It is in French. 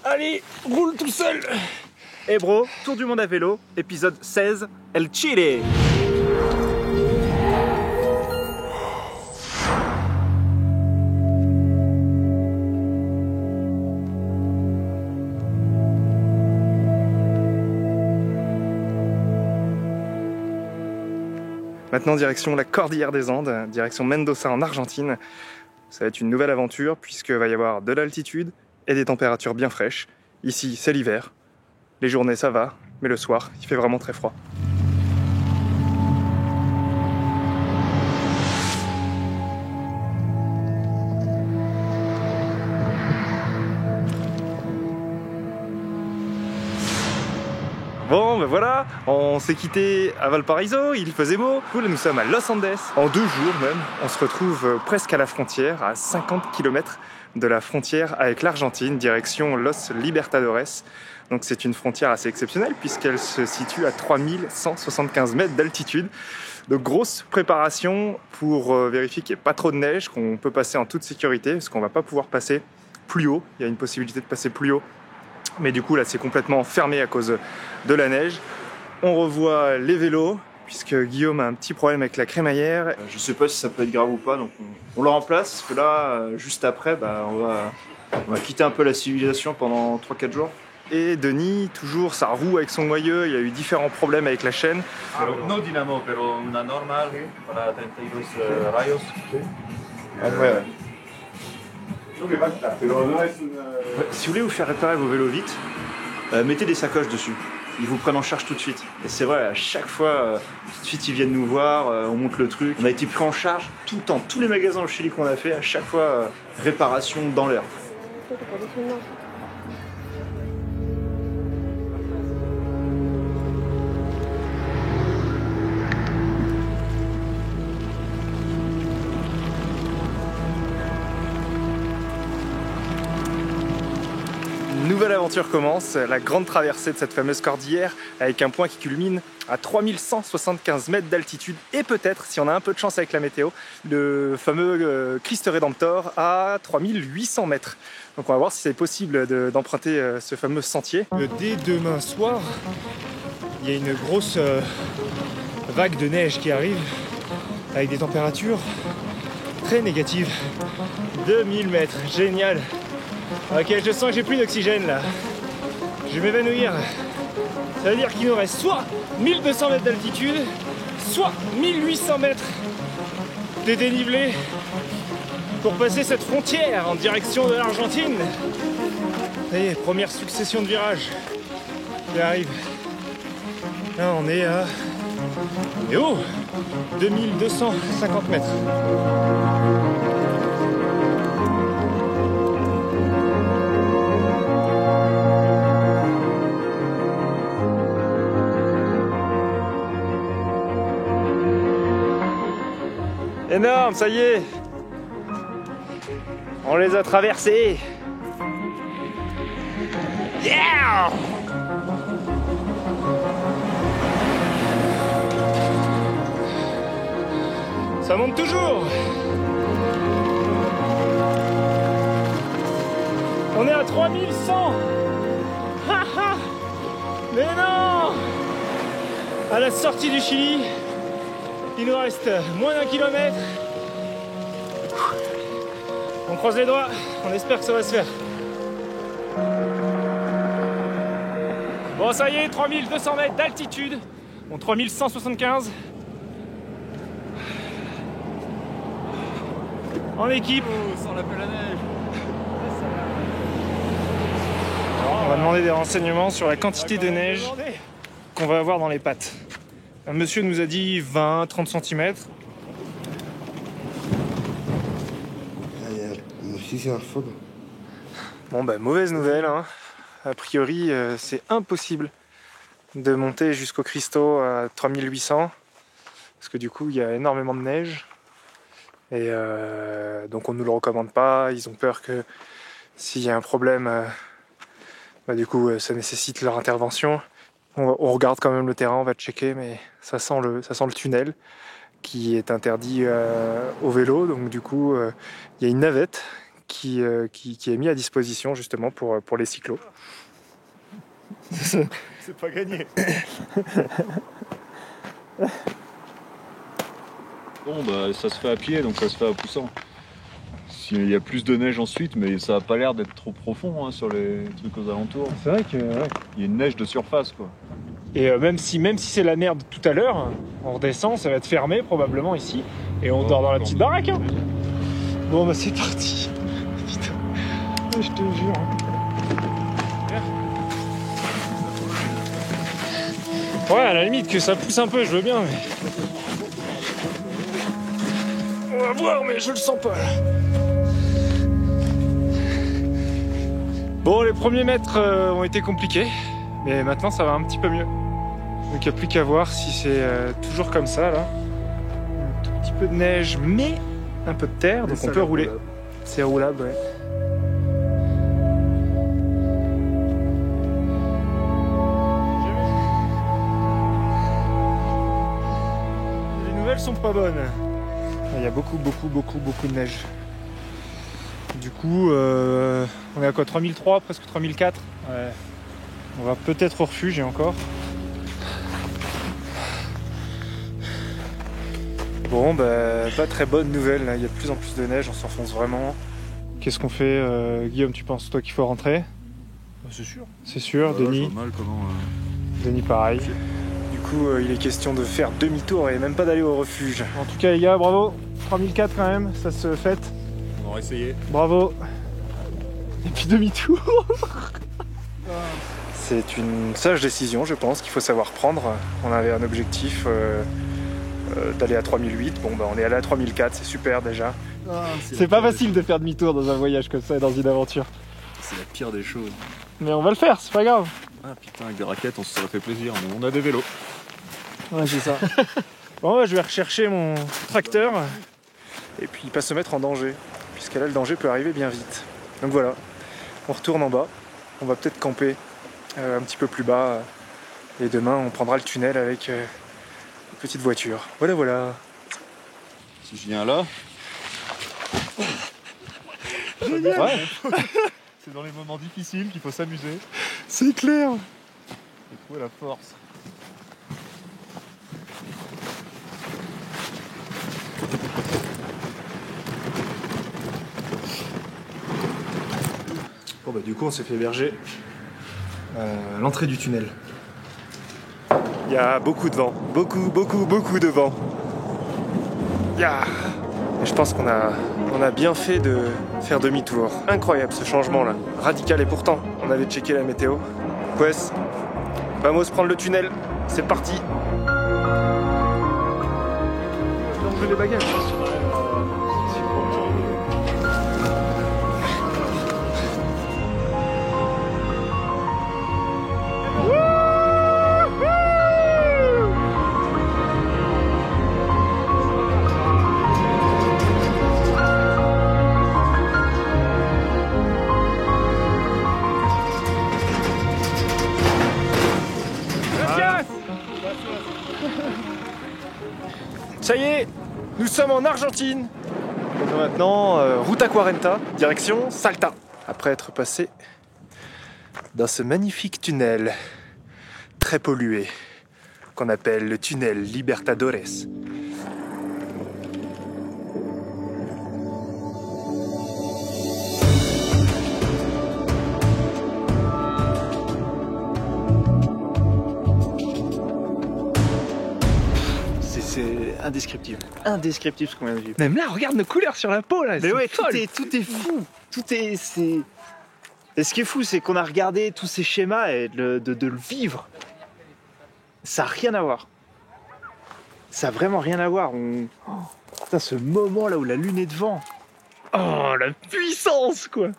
Allez, roule tout seul. Hey bro, Tour du monde à vélo, épisode 16, El Chile. Maintenant direction la Cordillère des Andes, direction Mendoza en Argentine. Ça va être une nouvelle aventure puisqu'il va y avoir de l'altitude et des températures bien fraîches. Ici c'est l'hiver, les journées ça va, mais le soir il fait vraiment très froid. Bon ben voilà, on s'est quitté à Valparaiso, il faisait beau. Là nous sommes à Los Andes. En 2 jours même, on se retrouve presque à la frontière, à 50 km de la frontière avec l'Argentine, direction Los Libertadores. Donc c'est une frontière assez exceptionnelle puisqu'elle se situe à 3175 mètres d'altitude. De grosse préparation pour vérifier qu'il n'y ait pas trop de neige, qu'on peut passer en toute sécurité parce qu'on ne va pas pouvoir passer plus haut. Il y a une possibilité de passer plus haut. Mais du coup là c'est complètement fermé à cause de la neige. On revoit les vélos puisque Guillaume a un petit problème avec la crémaillère. Je sais pas si ça peut être grave ou pas, donc on le remplace parce que là, juste après, on va quitter un peu la civilisation pendant 3-4 jours. Et Denis, toujours sa roue avec son noyau, il a eu différents problèmes avec la chaîne. No dinamo, pero una normal para 32 rayos. Ouais. Si vous voulez vous faire réparer vos vélos vite, Mettez des sacoches dessus. Ils vous prennent en charge tout de suite. Et c'est vrai, à chaque fois, tout de suite ils viennent nous voir, on monte le truc. On a été pris en charge tout le temps. Tous les magasins au Chili qu'on a fait, à chaque fois, réparation dans l'heure. Nouvelle aventure commence, la grande traversée de cette fameuse cordillère avec un point qui culmine à 3175 mètres d'altitude et peut-être, si on a un peu de chance avec la météo, le fameux Christ Rédemptor à 3800 mètres. Donc on va voir si c'est possible d'emprunter ce fameux sentier. Dès demain soir, il y a une grosse vague de neige qui arrive avec des températures très négatives. 2000 mètres, génial! Ok, je sens que j'ai plus d'oxygène là. Je vais m'évanouir. Ça veut dire qu'il nous reste soit 1200 mètres d'altitude, soit 1800 mètres de dénivelé pour passer cette frontière en direction de l'Argentine. Ça y est, première succession de virages qui arrive. Là, on est à... Et oh 2250 mètres. Énorme, ça y est. On les a traversés. Yeah! Ça monte toujours. On est à 3100. Mais non! À la sortie du Chili, il nous reste moins d'1 kilomètre. On croise les doigts, on espère que ça va se faire. Bon, ça y est, 3200 mètres d'altitude. Bon, 3175. En équipe. Sans la pelle à neige. On va demander des renseignements sur la quantité de neige qu'on va avoir dans les pattes. Un monsieur nous a dit 20-30 cm. Bon bah mauvaise nouvelle, hein. A priori c'est impossible de monter jusqu'au Cristo à 3800 parce que du coup il y a énormément de neige et donc on ne nous le recommande pas. Ils ont peur que s'il y a un problème du coup ça nécessite leur intervention. On regarde quand même le terrain, on va checker, mais ça sent le tunnel qui est interdit au vélo. Donc du coup, il y a une navette qui est mis à disposition justement pour les cyclos. C'est pas gagné. Bon, bah, ça se fait à pied, donc ça se fait à poussant. Il y a plus de neige ensuite, mais ça a pas l'air d'être trop profond hein, sur les trucs aux alentours. C'est vrai que... Ouais. Il y a une neige de surface, quoi. Et même si c'est la merde tout à l'heure, on redescend, ça va être fermé probablement ici. Et on dort dans la petite baraque. Hein. Bon bah c'est parti. Putain, je te jure. Ouais, à la limite que ça pousse un peu, je veux bien, mais... On va voir, mais je le sens pas. Bon, les premiers mètres ont été compliqués, mais maintenant ça va un petit peu mieux. Donc il n'y a plus qu'à voir si c'est toujours comme ça, là. Un tout petit peu de neige, mais un peu de terre, donc on peut rouler. Roulable. C'est roulable, ouais. Les nouvelles sont pas bonnes. Il y a beaucoup de neige. Du coup, on est à quoi, 3003, presque 3004. Ouais. On va peut-être au refuge et encore. Bon, bah, pas très bonne nouvelle, là. Il y a de plus en plus de neige, on s'enfonce vraiment. Qu'est-ce qu'on fait, Guillaume, tu penses toi qu'il faut rentrer? C'est sûr. C'est sûr, Denis. Je vois mal comment, Denis pareil. Du coup, il est question de faire demi-tour et même pas d'aller au refuge. En tout cas, les gars, bravo. 3004 quand même, ça se fête. On va essayer. Bravo. Et puis demi-tour. C'est une sage décision, je pense, qu'il faut savoir prendre. On avait un objectif d'aller à 3008. Bon, bah, on est allé à 3004, c'est super déjà. C'est pas facile de faire demi-tour dans un voyage comme ça, dans une aventure. C'est la pire des choses. Mais on va le faire, c'est pas grave. Ah putain, avec des raquettes, on se serait fait plaisir, mais on a des vélos. Ouais, c'est ça. Bon, ouais, je vais rechercher mon tracteur et puis pas se mettre en danger, puisque là, le danger peut arriver bien vite. Donc voilà, on retourne en bas. On va peut-être camper un petit peu plus bas. Et demain, on prendra le tunnel avec une petite voiture. Voilà, voilà. Si je viens là... Ouais. C'est dans les moments difficiles qu'il faut s'amuser. C'est clair. Et trouver la force. Bon bah du coup on s'est fait héberger à l'entrée du tunnel. Il y a beaucoup de vent. Beaucoup de vent. Yeah. Et je pense qu'on a bien fait de faire demi-tour. Incroyable ce changement là. Radical et pourtant on avait checké la météo. Pues, vamos prendre le tunnel. C'est parti. On veut les bagages. Ça y est, nous sommes en Argentine. Donc maintenant, route à 40, direction Salta. Après être passé dans ce magnifique tunnel très pollué qu'on appelle le tunnel Libertadores. C'est indescriptible. Indescriptible ce qu'on vient de vivre. Même là, regarde nos couleurs sur la peau là. Mais ouais, tout est fou. Et ce qui est fou, c'est qu'on a regardé tous ces schémas et de le vivre. Ça n'a rien à voir. Ça n'a vraiment rien à voir. Putain, ce moment là où la lune est devant. Oh, la puissance quoi.